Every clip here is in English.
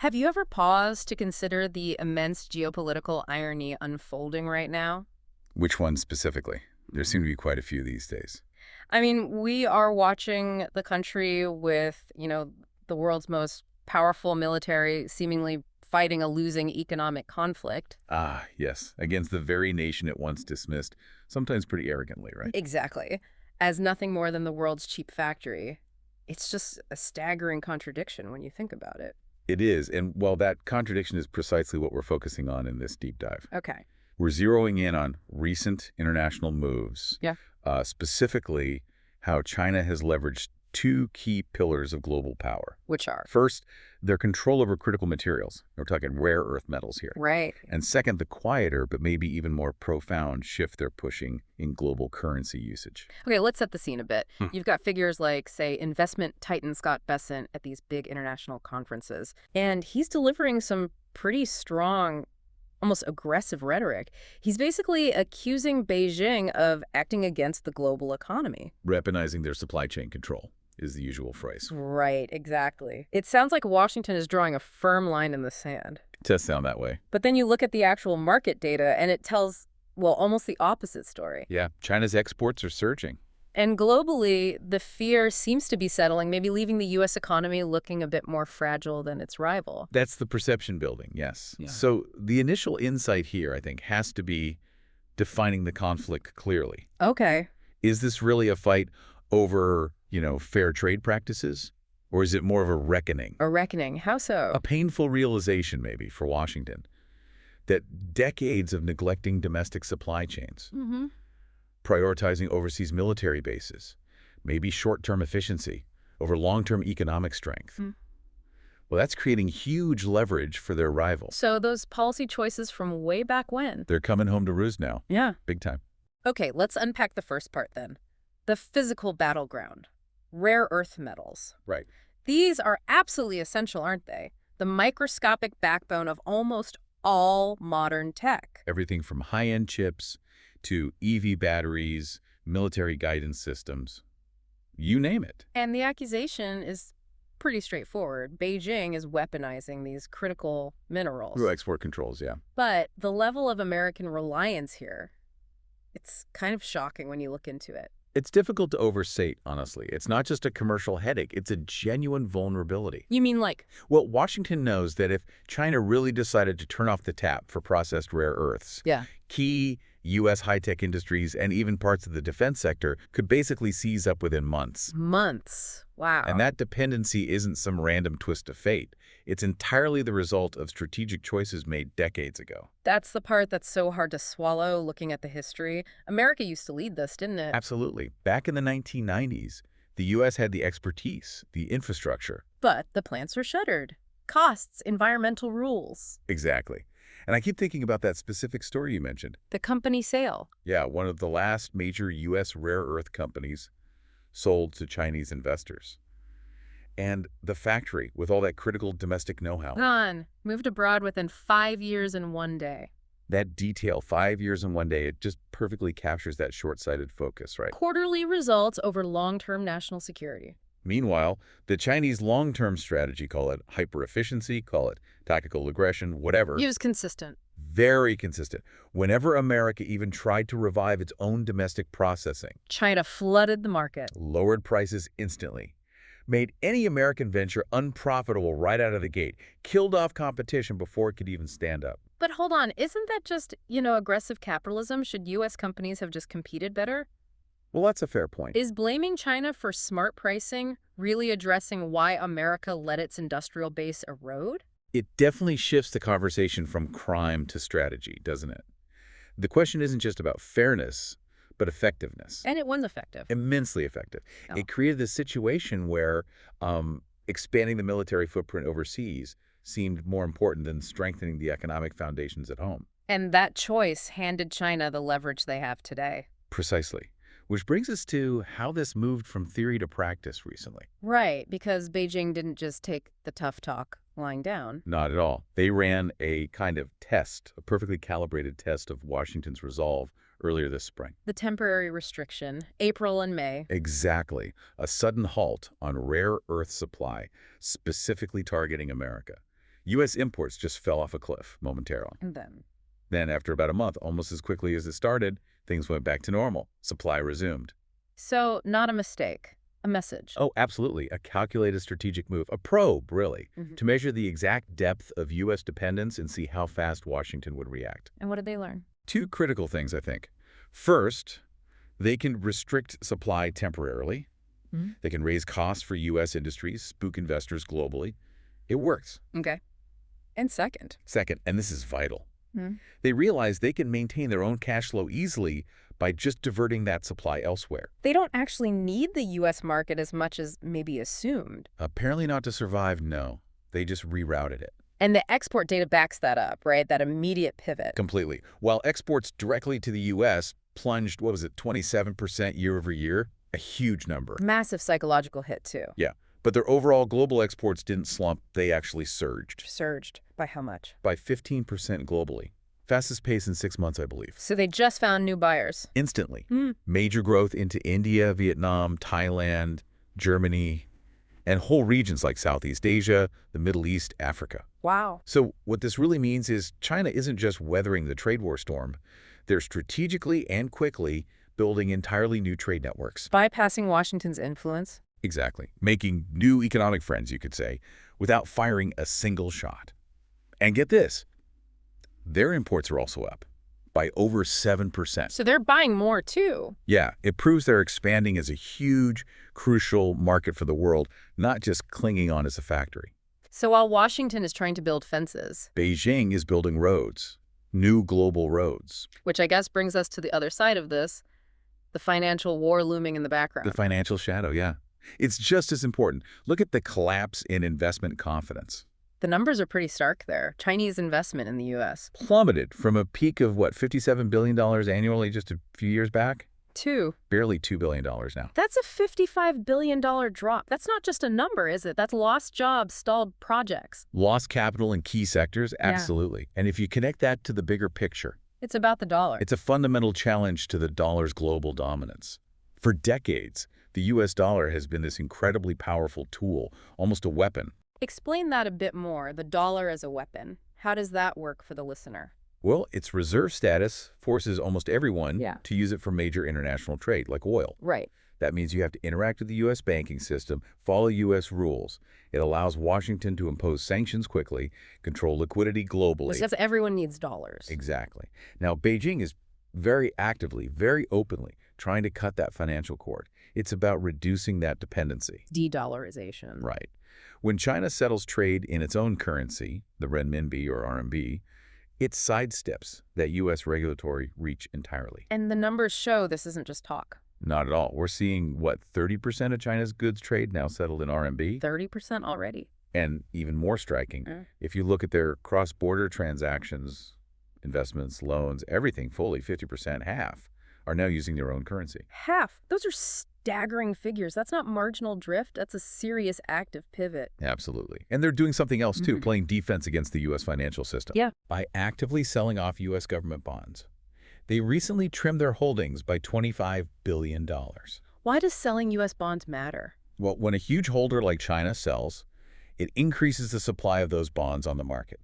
Have you ever paused to consider the immense geopolitical irony unfolding right now? Which one specifically? There seem to be quite a few these days. I mean, we are watching the country with, the world's most powerful military seemingly fighting a losing economic conflict. Ah, yes, against the very nation it once dismissed, sometimes pretty arrogantly, right? Exactly. As nothing more than the world's cheap factory. It's just a staggering contradiction when you think about it. It is, and well, that contradiction is precisely what we're focusing on in this deep dive. Okay. We're zeroing in on recent international moves, Yeah. specifically how China has leveraged two key pillars of global power. Which are? First, their control over critical materials. We're talking rare earth metals here. Right. And second, the quieter, but maybe even more profound shift they're pushing in global currency usage. Okay, let's set the scene a bit. Hmm. You've got figures like, say, investment titan Scott Bessent at these big international conferences, and he's delivering some pretty strong, almost aggressive rhetoric. He's basically accusing Beijing of acting against the global economy. Weaponizing their supply chain control is the usual phrase. Right, exactly. It sounds like Washington is drawing a firm line in the sand. It does sound that way. But then you look at the actual market data, and it tells, well, almost the opposite story. Yeah, China's exports are surging. And globally, the fear seems to be settling, maybe leaving the U.S. economy looking a bit more fragile than its rival. That's the perception building, yes. Yeah. So the initial insight here, I think, has to be defining the conflict clearly. Okay. Is this really a fight over, fair trade practices? Or is it more of a reckoning? A reckoning. How so? A painful realization, maybe, for Washington, that decades of neglecting domestic supply chains, prioritizing overseas military bases, maybe short-term efficiency over long-term economic strength. Well, that's creating huge leverage for their rivals. So those policy choices from way back when? They're coming home to roost now. Yeah. Big time. Okay, let's unpack the first part then. The physical battleground. Rare earth metals. Right. These are absolutely essential, aren't they? The microscopic backbone of almost all modern tech. Everything from high-end chips to EV batteries, military guidance systems. You name it. And the accusation is pretty straightforward. Beijing is weaponizing these critical minerals. Through export controls, yeah. But the level of American reliance here, it's kind of shocking when you look into it. It's difficult to overstate, honestly. It's not just a commercial headache. It's a genuine vulnerability. You mean like? Well, Washington knows that if China really decided to turn off the tap for processed rare earths, Yeah. key U.S. high-tech industries and even parts of the defense sector could basically seize up within months. Months. Wow. And that dependency isn't some random twist of fate. It's entirely the result of strategic choices made decades ago. That's the part that's so hard to swallow looking at the history. America used to lead this, didn't it? Absolutely. Back in the 1990s, the U.S. had the expertise, the infrastructure. But the plants were shuttered. Costs, environmental rules. Exactly. And I keep thinking about that specific story you mentioned. The company sale. Yeah, one of the last major U.S. rare earth companies sold to Chinese investors. And the factory, with all that critical domestic know-how. Gone. Moved abroad within 5 years and 1 day. That detail, 5 years and 1 day, it just perfectly captures that short-sighted focus, right? Quarterly results over long-term national security. Meanwhile, the Chinese long-term strategy, call it hyper-efficiency, call it tactical aggression, whatever. It was consistent. Very consistent. Whenever America even tried to revive its own domestic processing, China flooded the market. lowered prices instantly, made any American venture unprofitable right out of the gate, killed off competition before it could even stand up. But hold on, isn't that just, aggressive capitalism? Should U.S. companies have just competed better? Well, that's a fair point. Is blaming China for smart pricing really addressing why America let its industrial base erode? It definitely shifts the conversation from crime to strategy, doesn't it? The question isn't just about fairness, but effectiveness. And it was effective. Immensely effective. Oh. It created this situation where expanding the military footprint overseas seemed more important than strengthening the economic foundations at home. And that choice handed China the leverage they have today. Precisely. Which brings us to how this moved from theory to practice recently. Right, because Beijing didn't just take the tough talk lying down. Not at all. They ran a kind of test, a perfectly calibrated test of Washington's resolve earlier this spring. The temporary restriction, April and May. Exactly. A sudden halt on rare earth supply, specifically targeting America. U.S. imports just fell off a cliff momentarily. And then? Then, after about a month, almost as quickly as it started, things went back to normal. Supply resumed. So, not a mistake. A message. Oh, absolutely. A calculated strategic move. A probe, really, to measure the exact depth of U.S. dependence and see how fast Washington would react. And what did they learn? Two critical things, I think. First, they can restrict supply temporarily. They can raise costs for U.S. industries, spook investors globally. It works. Okay. And second? Second, and this is vital, they realize they can maintain their own cash flow easily by just diverting that supply elsewhere. They don't actually need the U.S. market as much as maybe assumed. Apparently not to survive, no. They just rerouted it. And the export data backs that up, right? That immediate pivot. Completely. While exports directly to the U.S. plunged, 27% year over year? A huge number. Massive psychological hit, too. Yeah. But their overall global exports didn't slump. They actually surged. Surged. By how much? By 15% globally. Fastest pace in 6 months, I believe. So they just found new buyers. Instantly. Major growth into India, Vietnam, Thailand, Germany, and whole regions like Southeast Asia, the Middle East, Africa. Wow. So what this really means is China isn't just weathering the trade war storm. They're strategically and quickly building entirely new trade networks. Bypassing Washington's influence? Exactly. Making new economic friends, you could say, without firing a single shot. And get this, their imports are also up by over 7%. So they're buying more, too. Yeah, it proves they're expanding as a huge, crucial market for the world, not just clinging on as a factory. So while Washington is trying to build fences, Beijing is building roads, new global roads. which I guess brings us to the other side of this, the financial war looming in the background. The financial shadow, yeah. It's just as important. Look at the collapse in investment confidence. The numbers are pretty stark there. Chinese investment in the U.S. Plummeted from a peak of, $57 billion annually just a few years back? Barely $2 billion now. That's a $55 billion drop. That's not just a number, is it? That's lost jobs, stalled projects. Lost capital in key sectors? Absolutely. And if you connect that to the bigger picture, It's about the dollar. it's a fundamental challenge to the dollar's global dominance. For decades, the U.S. dollar has been this incredibly powerful tool, almost a weapon. Explain that a bit more, the dollar as a weapon. How does that work for the listener? Well, its reserve status forces almost everyone Yeah. to use it for major international trade, like oil. Right. That means you have to interact with the U.S. banking system, follow U.S. rules. It allows Washington to impose sanctions quickly, control liquidity globally. Because everyone needs dollars. Exactly. Now, Beijing is very actively, very openly trying to cut that financial cord. It's about reducing that dependency. De-dollarization. Right. When China settles trade in its own currency, the Renminbi or RMB, it sidesteps that U.S. regulatory reach entirely. And the numbers show this isn't just talk. Not at all. We're seeing, 30% of China's goods trade now settled in RMB? 30% already. And even more striking, if you look at their cross-border transactions, investments, loans, everything fully, 50%, half, are now using their own currency. Half. Those are staggering figures. That's not marginal drift. That's a serious active pivot. Absolutely. And they're doing something else, too, playing defense against the U.S. financial system. Yeah. By actively selling off U.S. government bonds. They recently trimmed their holdings by $25 billion. Why does selling U.S. bonds matter? Well, when a huge holder like China sells, it increases the supply of those bonds on the market.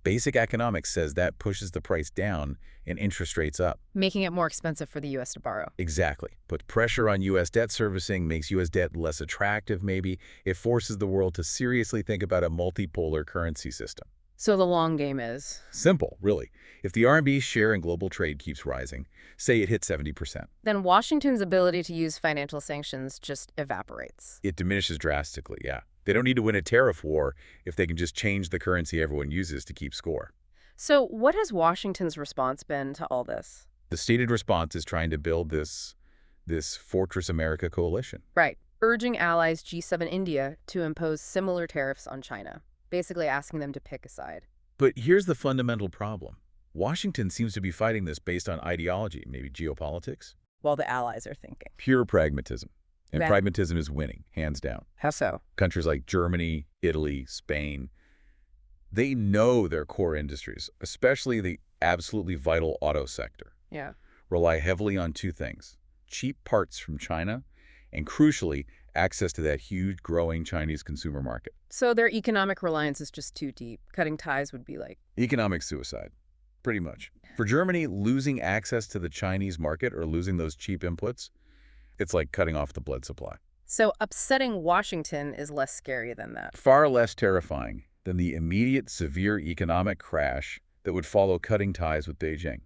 Basic economics says that pushes the price down and interest rates up. Making it more expensive for the U.S. to borrow. Exactly. Puts pressure on U.S. debt servicing, makes U.S. debt less attractive maybe. It forces the world to seriously think about a multipolar currency system. So the long game is? Simple, really. If the RMB's share in global trade keeps rising, say it hits 70%, then Washington's ability to use financial sanctions just evaporates. it diminishes drastically, yeah. They don't need to win a tariff war if they can just change the currency everyone uses to keep score. So what has Washington's response been to all this? The stated response is trying to build this Fortress America coalition. Right. Urging allies G7 India to impose similar tariffs on China, basically asking them to pick a side. But here's the fundamental problem. Washington seems to be fighting this based on ideology, maybe geopolitics. While the allies are thinking. Pure pragmatism. And Right. pragmatism is winning, hands down. How so? Countries like Germany, Italy, Spain, they know their core industries, especially the absolutely vital auto sector, Yeah. rely heavily on two things: cheap parts from China and, crucially, access to that huge, growing Chinese consumer market. So their economic reliance is just too deep. Cutting ties would be like... Economic suicide, pretty much. For Germany, losing access to the Chinese market or losing those cheap inputs, it's like cutting off the blood supply. So upsetting Washington is less scary than that. Far less terrifying than the immediate severe economic crash that would follow cutting ties with Beijing.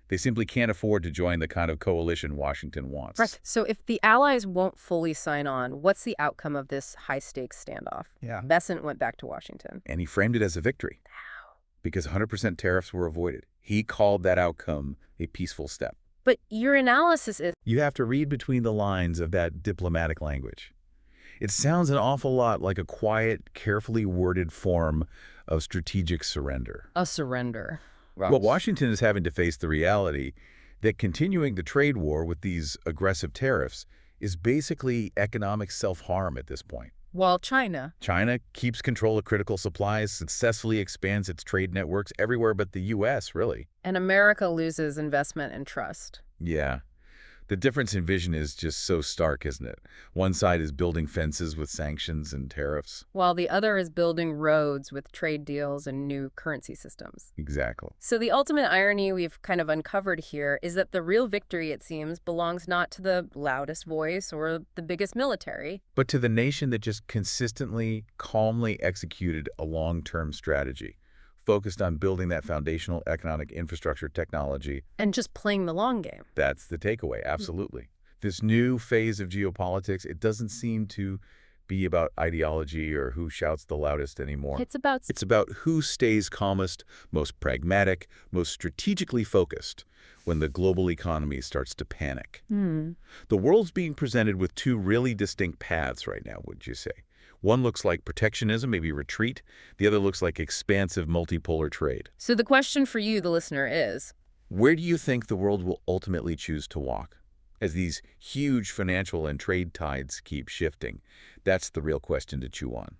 They simply can't afford to join the kind of coalition Washington wants. Right. So if the Allies won't fully sign on, what's the outcome of this high-stakes standoff? Yeah. Bessent went back to Washington. And he framed it as a victory. How? Because 100% tariffs were avoided. He called that outcome a peaceful step. But your analysis is... You have to read between the lines of that diplomatic language. It sounds an awful lot like a quiet, carefully worded form of strategic surrender. a surrender. Well, Washington is having to face the reality that continuing the trade war with these aggressive tariffs is basically economic self-harm at this point. While China... China keeps control of critical supplies, successfully expands its trade networks everywhere but the U.S., really. And America loses investment and trust. Yeah. The difference in vision is just so stark, isn't it? One side is building fences with sanctions and tariffs. While the other is building roads with trade deals and new currency systems. Exactly. So the ultimate irony we've kind of uncovered here is that the real victory, it seems, belongs not to the loudest voice or the biggest military, But to the nation that just consistently, calmly executed a long-term strategy, focused on building that foundational economic infrastructure technology. and just playing the long game. That's the takeaway, absolutely. This new phase of geopolitics, it doesn't seem to be about ideology or who shouts the loudest anymore. It's about... It's about who stays calmest, most pragmatic, most strategically focused when the global economy starts to panic. The world's being presented with two really distinct paths right now, would you say? One looks like protectionism, maybe retreat. The other looks like expansive multipolar trade. So the question for you, the listener, is... Where do you think the world will ultimately choose to walk? As these huge financial and trade tides keep shifting, that's the real question to chew on.